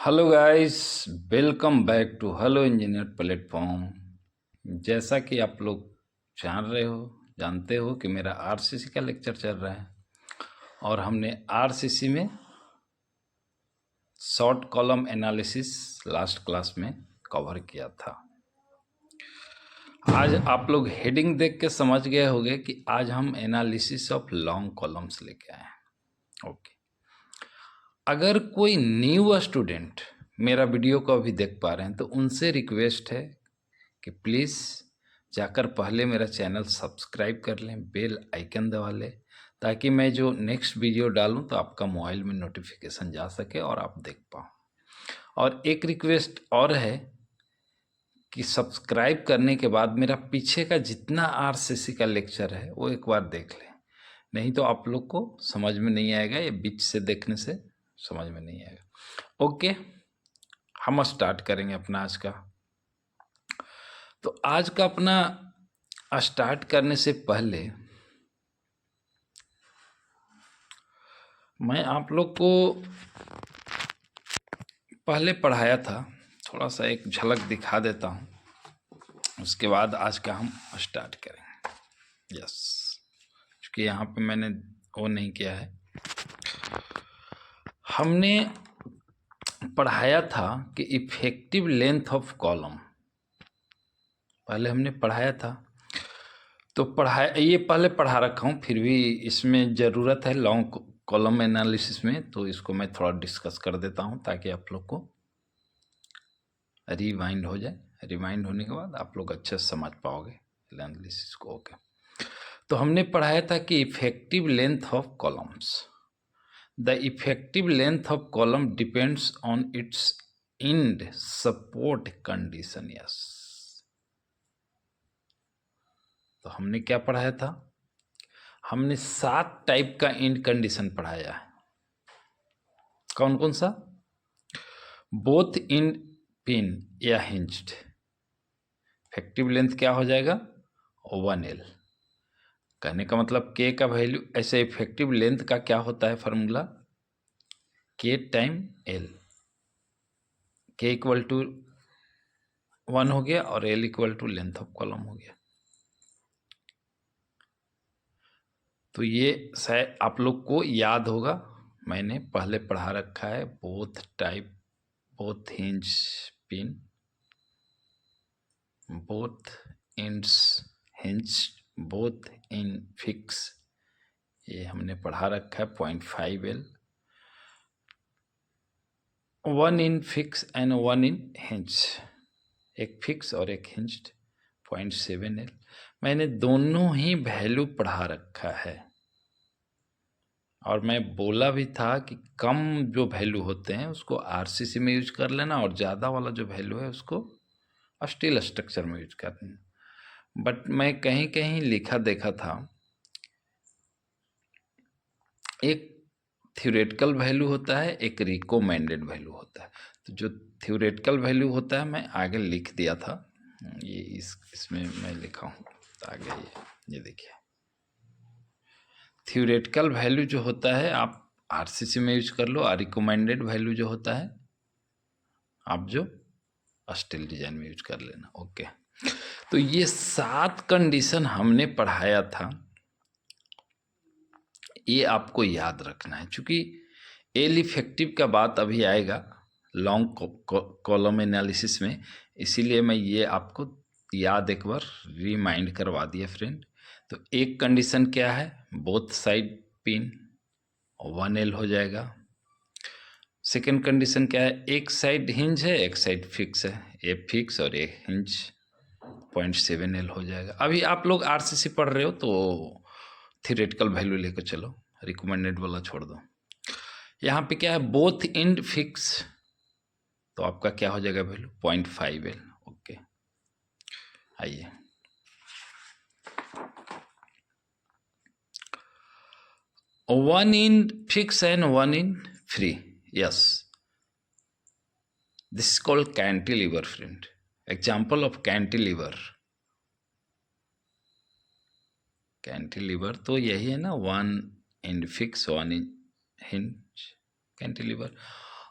Hello guys, welcome back to hello engineer platform. जैसा कि आप लोग जानते हो कि मेरा आरसीसी का लेक्चर चल रहा है और हमने आरसीसी में short column analysis last class में कवर किया था। आज आप लोग हेडिंग देख के समझ गए होंगे कि आज हम एनालिसिस ऑफ लॉन्ग कॉलम्स लेके आए हैं। ओके, अगर कोई न्यू स्टूडेंट मेरा वीडियो को अभी देख पा रहे हैं तो उनसे रिक्वेस्ट है कि प्लीज़ जाकर पहले मेरा चैनल सब्सक्राइब कर लें, बेल आइकन दबा लें, ताकि मैं जो नेक्स्ट वीडियो डालूं तो आपका मोबाइल में नोटिफिकेशन जा सके और आप देख पाओ। और एक रिक्वेस्ट और है कि सब्सक्राइब करने के बाद मेरा पीछे का जितना आरसीसी का लेक्चर है वो एक बार देख लें, नहीं तो आप लोग को समझ में नहीं आएगा, ये बीच से देखने से समझ में नहीं आएगा। ओके, हम स्टार्ट करेंगे अपना आज का। तो आज का अपना स्टार्ट करने से पहले मैं आप लोग को पहले पढ़ाया था, थोड़ा सा एक झलक दिखा देता हूँ, उसके बाद आज का हम स्टार्ट करेंगे। यस, क्योंकि यहाँ पे मैंने वो नहीं किया है। हमने पढ़ाया था कि इफेक्टिव लेंथ ऑफ कॉलम, पहले हमने पढ़ाया था। तो ये पहले पढ़ा रखा हूँ, फिर भी इसमें ज़रूरत है लॉन्ग कॉलम एनालिसिस में, तो इसको मैं थोड़ा डिस्कस कर देता हूँ ताकि आप लोग को रिवाइंड हो जाए। रिवाइंड होने के बाद आप लोग अच्छे से समझ पाओगे एनालिसिस को। ओके, तो हमने पढ़ाया था कि effective length of columns, the effective length of column depends on its end support condition. Yes, तो हमने क्या पढ़ाया था? हमने 7 टाइप का इंड कंडीशन पढ़ाया है। कौन कौन सा? बोथ इन पिन या हिंज्ड। इफेक्टिव लेंथ क्या हो जाएगा? 1L। कहने का मतलब के का वैल्यू, ऐसे इफेक्टिव लेंथ का क्या होता है formula? K time L. K equal to 1 हो गया और L equal to length of column हो गया। तो ये शायद आप लोग को याद होगा, मैंने पहले पढ़ा रखा है। Both type, both hinge pin, both ends hinge, both in fix, ये हमने पढ़ा रखा है। 0.5L, 1 in fix and 1 in hinge, एक फिक्स और एक हिंज्ड। 0.7L मैंने दोनों ही वैल्यू पढ़ा रखा है, और मैं बोला भी था कि कम जो वैल्यू होते हैं उसको आरसीसी में यूज कर लेना, और ज़्यादा वाला जो वैल्यू है उसको स्टील स्ट्रक्चर में यूज कर लेना। बट मैं कहीं कहीं लिखा देखा था, एक थ्योरेटिकल वैल्यू होता है, एक रिकमेंडेड वैल्यू होता है। तो जो थ्योरेटिकल वैल्यू होता है मैं आगे लिख दिया था, ये इसमें मैं लिखा हूँ आगे। ये देखिए, थ्योरेटिकल वैल्यू जो होता है आप आरसीसी में यूज कर लो, और रिकमेंडेड वैल्यू जो होता है आप जो स्टील डिजाइन में यूज कर लेना। ओके, तो ये 7 कंडीशन हमने पढ़ाया था, ये आपको याद रखना है। चूंकि एल इफेक्टिव का बात अभी आएगा लॉन्ग कॉलम एनालिसिस में, इसीलिए मैं ये आपको याद एक बार रिमाइंड करवा दिया फ्रेंड। तो एक कंडीशन क्या है? बोथ साइड पिन 1L हो जाएगा। सेकेंड कंडीशन क्या है? एक साइड हिंज है, एक साइड फिक्स है, एक फिक्स और एक हिंज, 0.7L हो जाएगा। अभी आप लोग आरसीसी पढ़ रहे हो तो थियोरेटिकल वैल्यू लेकर चलो, रिकमेंडेड वाला छोड़ दो। यहाँ पे क्या है? बोथ इंड फिक्स, तो आपका क्या हो जाएगा वैल्यू? 0.5L। ओके, आइए, one in fix and 1 in free. Yes, this is called cantilever friend. Example of cantilever, cantilever तो यही है ना, 1 in fix 1 in hinge cantilever.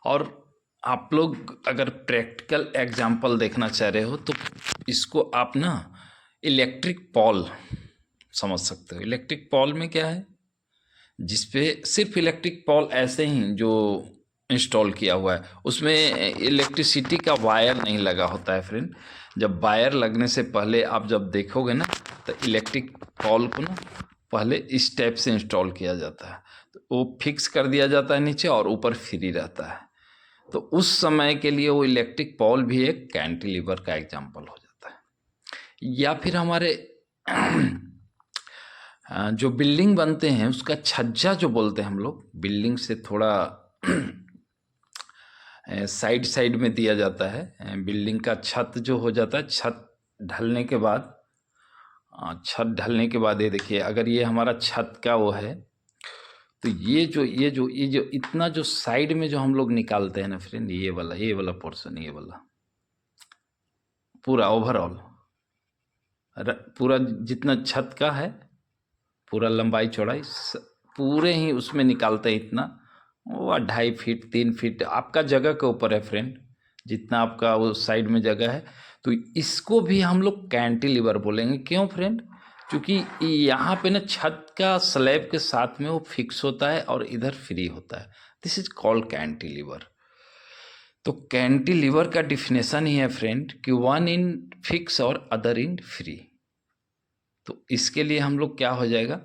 और आप लोग अगर प्रैक्टिकल एग्जाम्पल देखना चाह रहे हो तो इसको आप ना इलेक्ट्रिक पॉल समझ सकते हो। इलेक्ट्रिक पॉल में क्या है, जिसपे सिर्फ इलेक्ट्रिक पॉल ऐसे ही जो इंस्टॉल किया हुआ है, उसमें इलेक्ट्रिसिटी का वायर नहीं लगा होता है फ्रेंड। जब वायर लगने से पहले आप जब देखोगे ना, तो इलेक्ट्रिक पॉल को ना पहले इस टाइप से इंस्टॉल किया जाता है, तो वो फिक्स कर दिया जाता है नीचे और ऊपर फ्री रहता है। तो उस समय के लिए वो इलेक्ट्रिक पॉल भी एक कैंटिलीवर का एग्जाम्पल हो जाता है। या फिर हमारे जो बिल्डिंग बनते हैं उसका छज्जा जो बोलते हैं हम लोग, बिल्डिंग से थोड़ा साइड साइड में दिया जाता है। बिल्डिंग का छत जो हो जाता है, छत ढलने के बाद, छत ढलने के बाद ये देखिए, अगर ये हमारा छत का वो है, तो ये जो इतना जो साइड में जो हम लोग निकालते हैं ना फ्रेंड, ये वाला पोर्शन, ये वाला पूरा ओवरऑल पूरा जितना छत का है, पूरा लंबाई चौड़ाई पूरे ही उसमें निकालते हैं इतना, वो 2.5 फीट 3 फीट आपका जगह के ऊपर है फ्रेंड, जितना आपका वो साइड में जगह है। तो इसको भी हम लोग कैंटिलीवर बोलेंगे। क्यों फ्रेंड? क्योंकि यहाँ पे ना छत का स्लैब के साथ में वो फिक्स होता है और इधर फ्री होता है। This is called cantilever. तो कैंटिलीवर का डिफिनेशन ही है फ्रेंड कि वन इन फिक्स और अदर इन फ्री। तो इसके लिए हम लोग क्या हो जाएगा,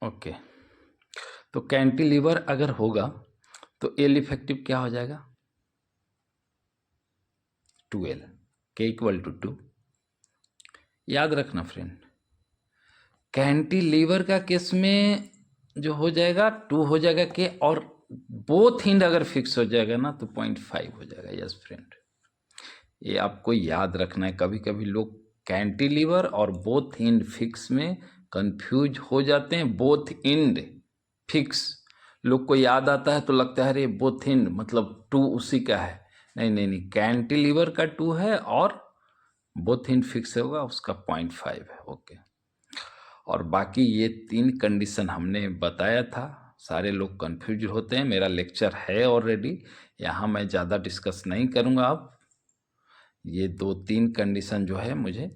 ओके तो कैंटिलीवर अगर होगा तो एल इफेक्टिव क्या हो जाएगा, 2L, K = 2। याद रखना फ्रेंड, कैंटिलीवर का केस में जो हो जाएगा 2 हो जाएगा के, और बोथ एंड अगर फिक्स हो जाएगा ना तो 0.5 हो जाएगा। यस फ्रेंड, ये आपको याद रखना है। कभी कभी लोग कैंटिलीवर और बोथ एंड फिक्स में कंफ्यूज हो जाते हैं। बोथ एंड फिक्स लोग को याद आता है तो लगता है अरे बोथ एंड मतलब 2 उसी का है। नहीं नहीं नहीं, कैंटिलीवर का 2 है और बोथ एंड फिक्स होगा उसका 0.5 है। ओके, और बाकी ये 3 कंडीशन हमने बताया था। सारे लोग कंफ्यूज होते हैं। मेरा लेक्चर है ऑलरेडी, यहाँ मैं ज़्यादा डिस्कस नहीं करूँगा। अब ये 2-3 कंडीशन जो है मुझे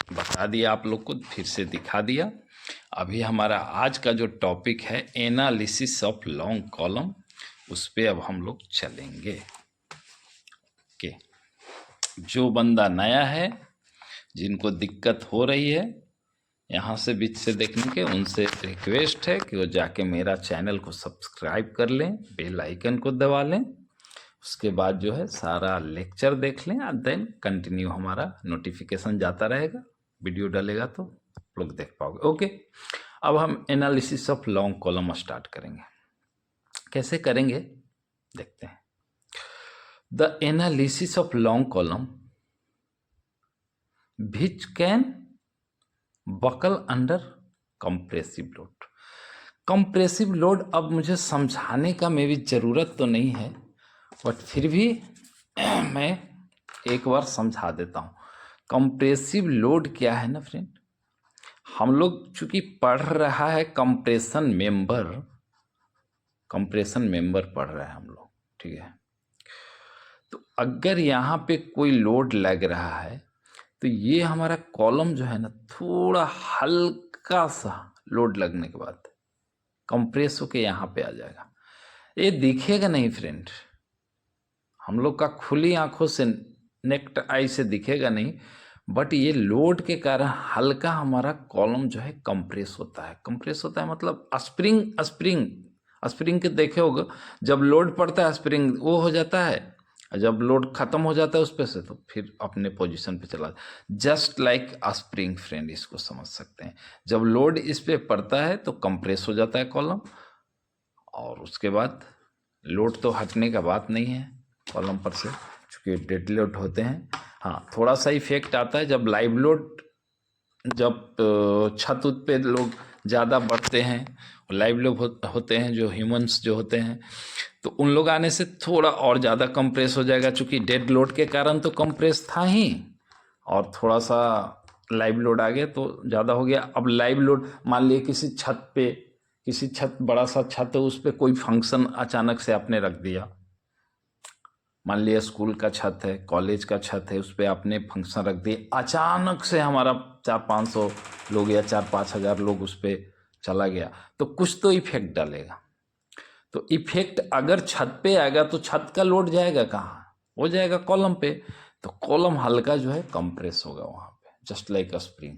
बता दिया, आप लोग को फिर से दिखा दिया। अभी हमारा आज का जो टॉपिक है एनालिसिस ऑफ लॉन्ग कॉलम, उस पर अब हम लोग चलेंगे। ओके, जो बंदा नया है, जिनको दिक्कत हो रही है यहाँ से बीच से देखने के, उनसे रिक्वेस्ट है कि वो जाके मेरा चैनल को सब्सक्राइब कर लें, बेल आइकन को दबा लें, उसके बाद जो है सारा लेक्चर देख लें, और देन कंटिन्यू हमारा नोटिफिकेशन जाता रहेगा, वीडियो डालेगा तो आप लोग देख पाओगे। ओके, अब हम analysis of long column start करेंगे। कैसे करेंगे देखते हैं। The analysis of long column which can buckle under compressive load. Compressive load अब मुझे समझाने का मे भी ज़रूरत तो नहीं है, बट फिर भी मैं एक बार समझा देता हूँ। कंप्रेसिव लोड क्या है ना फ्रेंड, हम लोग चूँकि पढ़ रहा है कंप्रेशन मेंबर पढ़ रहे हैं हम लोग, ठीक है। तो अगर यहाँ पे कोई लोड लग रहा है तो ये हमारा कॉलम जो है ना, थोड़ा हल्का सा लोड लगने के बाद कंप्रेस होके यहाँ पे आ जाएगा। ये दिखेगा नहीं फ्रेंड, हम लोग का खुली आंखों से, नेक्ट आई से दिखेगा नहीं, बट ये लोड के कारण हल्का हमारा कॉलम जो है कंप्रेस होता है। कंप्रेस होता है मतलब स्प्रिंग के देखे होगा, जब लोड पड़ता है स्प्रिंग वो हो जाता है, जब लोड खत्म हो जाता है उस पर से तो फिर अपने पोजीशन पे चला, जस्ट लाइक अ स्प्रिंग फ्रेंड, इसको समझ सकते हैं। जब लोड इस पे पड़ता है तो कंप्रेस हो जाता है कॉलम, और उसके बाद लोड तो हटने का बात नहीं है कॉलम पर से, चूँकि डेड लोड होते हैं। हाँ, थोड़ा सा इफेक्ट आता है जब लाइव लोड, जब छत उत पे लोग ज़्यादा बढ़ते हैं, लाइव लोग होते हैं जो ह्यूमंस जो होते हैं, तो उन लोग आने से थोड़ा और ज़्यादा कंप्रेस हो जाएगा। चूँकि डेड लोड के कारण तो कंप्रेस था ही, और थोड़ा सा लाइव लोड आ गया तो ज़्यादा हो गया। अब लाइव लोड मान लिए किसी छत पे किसी छत, बड़ा सा छत है, उस पर कोई फंक्शन अचानक से आपने रख दिया, मान लिया स्कूल का छत है, कॉलेज का छत है, उस पर आपने फंक्शन रख दिए, अचानक से हमारा 400-500 लोग या 4-5 हज़ार लोग उस पर चला गया, तो कुछ तो इफेक्ट डालेगा। तो इफेक्ट अगर छत पे आएगा तो छत का लोड जाएगा कहाँ, हो जाएगा कॉलम पे, तो कॉलम हल्का जो है कंप्रेस होगा वहां पे, जस्ट लाइक अ स्प्रिंग।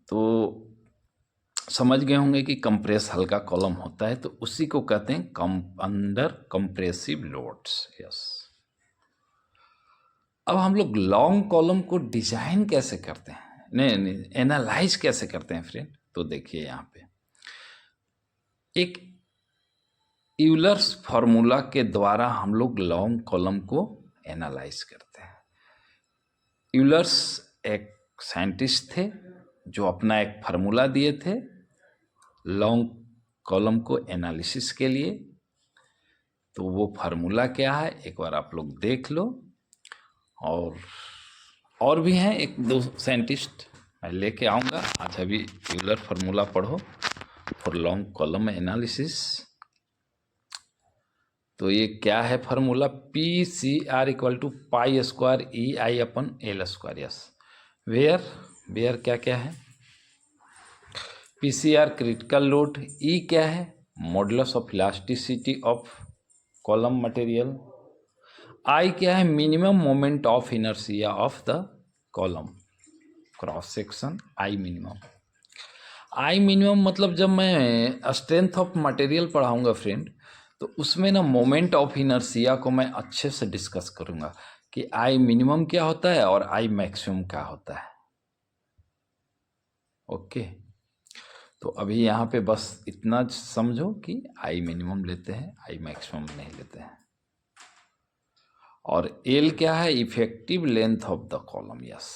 तो समझ गए होंगे कि कंप्रेस हल्का कॉलम होता है, तो उसी को कहते हैं अंडर कंप्रेसिव लोड्स। यस। अब हम लोग लॉन्ग कॉलम को डिजाइन कैसे करते हैं, नहीं एनालाइज कैसे करते हैं फ्रेंड, तो देखिए यहाँ पे एक यूलर्स फॉर्मूला के द्वारा हम लोग लॉन्ग कॉलम को एनालाइज करते हैं। यूलर्स एक साइंटिस्ट थे जो अपना एक फार्मूला दिए थे लॉन्ग कॉलम को एनालिसिस के लिए। तो वो फार्मूला क्या है एक बार आप लोग देख लो, और भी हैं एक दो साइंटिस्ट मैं लेके आऊँगा आज। अभी यूलर फार्मूला पढ़ो फॉर लॉन्ग कॉलम एनालिसिस। तो ये क्या है formula, PCR equal to pi square EI upon L square. Yes, where क्या क्या है, PCR क्रिटिकल लोड, E क्या है modulus of elasticity of column material, I क्या है minimum moment of inertia of the column cross section, I minimum मतलब जब मैं स्ट्रेंथ ऑफ मटेरियल पढ़ाऊंगा फ्रेंड, तो उसमें ना मोमेंट ऑफ इनर्शिया को मैं अच्छे से डिस्कस करूंगा कि I मिनिमम क्या होता है और I मैक्सिमम क्या होता है। ओके, तो अभी यहाँ पे बस इतना समझो कि I मिनिमम लेते हैं, I मैक्सिमम नहीं लेते हैं। और L क्या है effective length of the column. Yes,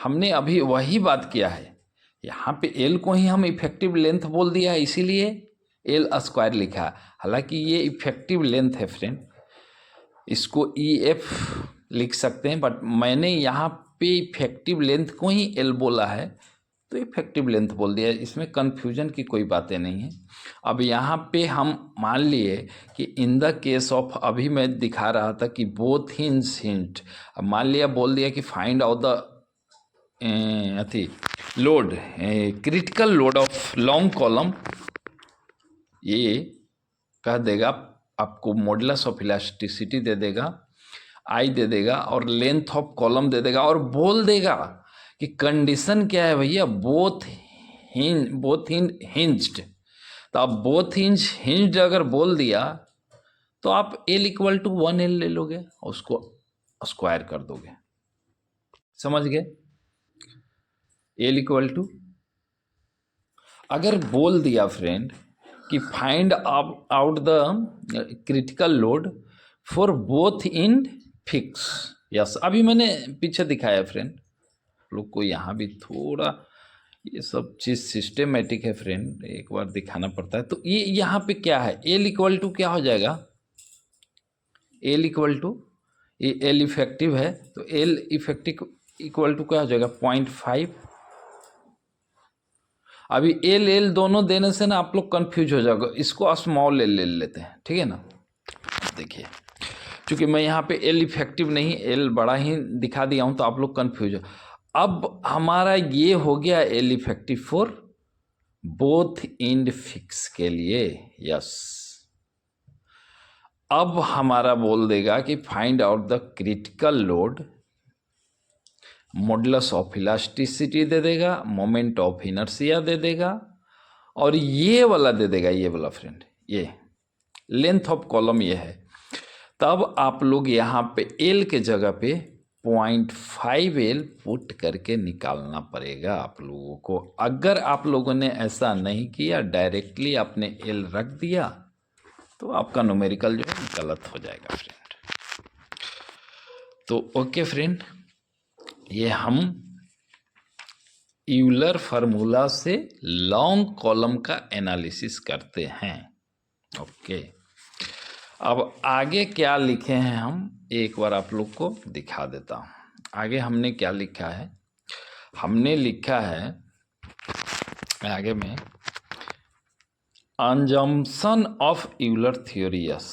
हमने अभी वही बात किया है, यहाँ पे L को ही हम इफेक्टिव लेंथ बोल दिया है, इसीलिए L स्क्वायर लिखा है। हालांकि ये इफेक्टिव लेंथ है फ्रेंड, इसको EF लिख सकते हैं, बट मैंने यहाँ पे इफेक्टिव लेंथ को ही L बोला है तो इफेक्टिव लेंथ बोल दिया, इसमें कन्फ्यूजन की कोई बातें नहीं है। अब यहाँ पे हम मान लिए कि इन द केस ऑफ, अभी मैं दिखा रहा था कि बोथ हिंज, अब मान लिया बोल दिया कि फाइंड आउट द अथी load, critical load of long column, ये कह देगा आपको मॉडुलस ऑफ इलास्टिसिटी दे देगा, I दे देगा और लेंथ ऑफ कॉलम दे देगा, और बोल देगा कि कंडीशन क्या है भैया, बोथ हिंज्ड। तो अब बोथ हिंज्ड अगर बोल दिया तो आप L इक्वल टू 1L ले लोगे और उसको स्क्वायर कर दोगे, समझ गए। L इक्वल टू, अगर बोल दिया फ्रेंड कि find out the critical load for both in fix. Yes, अभी मैंने पीछे दिखाया फ्रेंड, लोग को यहाँ भी थोड़ा ये सब चीज़ सिस्टेमेटिक है फ्रेंड, एक बार दिखाना पड़ता है। तो ये यहाँ पे क्या है, L इक्वल टू क्या हो जाएगा, L इक्वल टू, ये L इफेक्टिव है तो L इफेक्टिव इक्वल टू क्या हो जाएगा 0.5। अभी L दोनों देने से ना आप लोग कंफ्यूज हो जाओगे, इसको स्मॉल L ले लेते हैं, ठीक है ना। देखिए क्योंकि मैं यहाँ पे L इफेक्टिव नहीं L बड़ा ही दिखा दिया हूँ तो आप लोग कंफ्यूज हो। अब हमारा ये हो गया L effective for both and fix के लिए। यस, अब हमारा बोल देगा कि find out the critical load, modulus of elasticity दे देगा, मोमेंट ऑफ इनर्शिया दे देगा, और ये वाला दे देगा, ये वाला फ्रेंड, ये लेंथ ऑफ कॉलम ये है। तब आप लोग यहाँ पे L के जगह पे 0.5L पुट करके निकालना पड़ेगा आप लोगों को। अगर आप लोगों ने ऐसा नहीं किया, डायरेक्टली आपने L रख दिया, तो आपका न्यूमेरिकल जो है गलत हो जाएगा फ्रेंड। तो ओके फ्रेंड, ये हम यूलर फार्मूला से लॉन्ग कॉलम का एनालिसिस करते हैं। ओके, अब आगे क्या लिखे हैं हम एक बार आप लोग को दिखा देता हूँ। आगे हमने क्या लिखा है, हमने लिखा है आगे में assumption of Euler theory. Yes,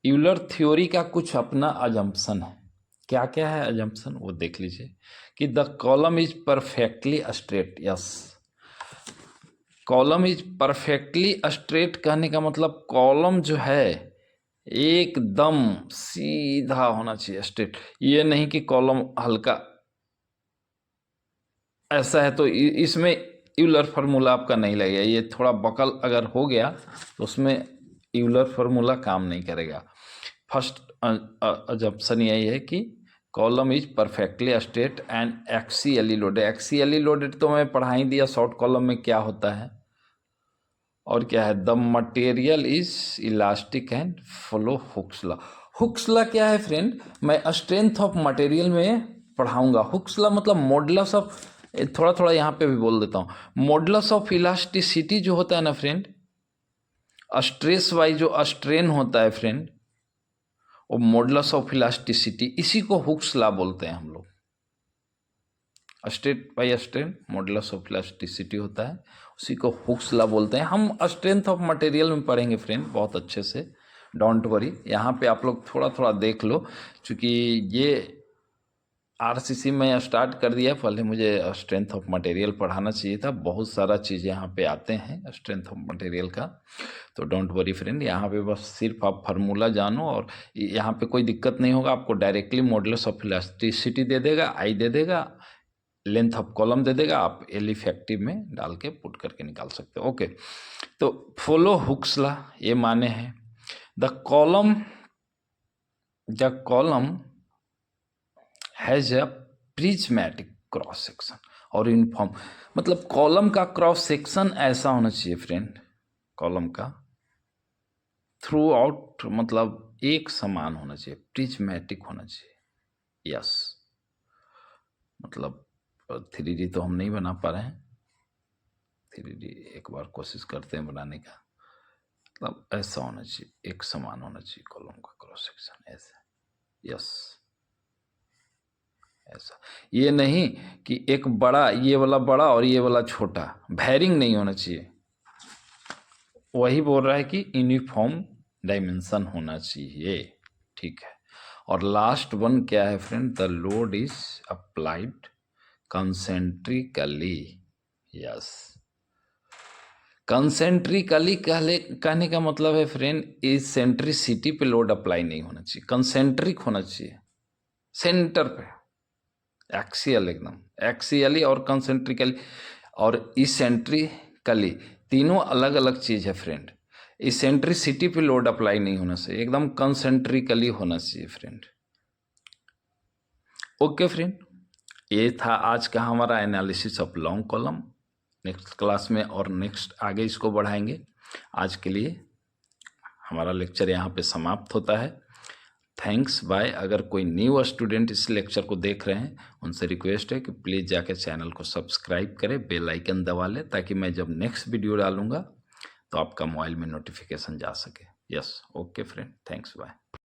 Euler theory का कुछ अपना अजम्पशन है। क्या क्या है अजम्पशन वो देख लीजिए कि the column is perfectly straight. Yes, column is perfectly straight कहने का मतलब कॉलम जो है एकदम सीधा होना चाहिए, स्ट्रेट। ये नहीं कि कॉलम हल्का ऐसा है तो इसमें यूलर फार्मूला आपका नहीं लगेगा। ये थोड़ा बकल अगर हो गया तो उसमें यूलर फार्मूला काम नहीं करेगा। फर्स्ट अजम्पशन यही है कि column is perfectly straight and axially loaded. Axially loaded तो मैं पढ़ा ही दिया, शॉर्ट कॉलम में क्या होता है और क्या है। The material is elastic and follow Hooke's law. Hooke's law क्या है फ्रेंड, मैं स्ट्रेंथ ऑफ मटेरियल में पढ़ाऊंगा। हुक्स लॉ मतलब मॉडुलस ऑफ, थोड़ा थोड़ा यहाँ पे भी बोल देता हूँ। मॉडुलस ऑफ इलास्टिसिटी जो होता है ना फ्रेंड, स्ट्रेस वाइज जो स्ट्रेन होता है फ्रेंड, वो मॉडुलस ऑफ इलास्टिसिटी, इसी को हुक्स लॉ बोलते हैं हम लोग। Straight by strain modulus of elasticity होता है, उसी को हुक्स लॉ बोलते हैं। हम स्ट्रेंथ ऑफ मटेरियल में पढ़ेंगे फ्रेंड बहुत अच्छे से, डोंट वरी। यहाँ पे आप लोग थोड़ा थोड़ा देख लो, क्योंकि ये आरसीसी में स्टार्ट कर दिया, पहले मुझे स्ट्रेंथ ऑफ मटेरियल पढ़ाना चाहिए था। बहुत सारा चीज़ यहाँ पे आते हैं स्ट्रेंथ ऑफ मटेरियल का, तो डोंट वरी फ्रेंड। यहाँ पे बस सिर्फ आप फार्मूला जानो और यहाँ पे कोई दिक्कत नहीं होगा। आपको डायरेक्टली मॉडुलस ऑफ इलास्टिसिटी दे देगा, आई दे देगा, लेंथ ऑफ कॉलम दे देगा, आप एल इफेक्टिव में डाल के पुट करके निकाल सकते हो। ओके, तो फॉलो हुक्स लॉ ये माने हैं the column has a prismatic cross section और यूनिफॉर्म। मतलब कॉलम का क्रॉस सेक्शन ऐसा होना चाहिए फ्रेंड, कॉलम का थ्रू आउट मतलब एक समान होना चाहिए, प्रिज्मेटिक होना चाहिए। यस, मतलब 3D तो हम नहीं बना पा रहे हैं, 3D एक बार कोशिश करते हैं बनाने का। मतलब ऐसा होना चाहिए, एक समान होना चाहिए कॉलम का क्रॉस सेक्शन, ऐसा। यस, ऐसा। ये नहीं कि एक बड़ा, ये वाला बड़ा और ये वाला छोटा, वेरिंग नहीं होना चाहिए। वही बोल रहा है कि यूनिफॉर्म डायमेंशन होना चाहिए, ठीक है। और लास्ट वन क्या है friend, the load is applied concentrically. Yes, concentrically कहने का मतलब है फ्रेंड, इस सेंट्रिसिटी पे लोड अप्लाई नहीं होना चाहिए, कंसेंट्रिक होना चाहिए, सेंटर पे, एक्सियल, एकदम एक्सियली और कंसेंट्रिकली और इसेंट्रिकली, तीनों अलग अलग चीज है फ्रेंड। इसेंट्रिसिटी पे लोड अप्लाई नहीं होना चाहिए, एकदम कंसेंट्रिकली होना चाहिए फ्रेंड। ओके फ्रेंड, ये था आज का हमारा analysis of long column. Next class में और नेक्स्ट आगे इसको बढ़ाएंगे। आज के लिए हमारा लेक्चर यहाँ पे समाप्त होता है। Thanks, bye. अगर कोई न्यू स्टूडेंट इस लेक्चर को देख रहे हैं, उनसे रिक्वेस्ट है कि प्लीज़ जाकर चैनल को सब्सक्राइब करें, बेल आइकन दबा लें, ताकि मैं जब नेक्स्ट वीडियो डालूंगा तो आपका मोबाइल में नोटिफिकेशन जा सके। Yes, okay friend, thanks, bye.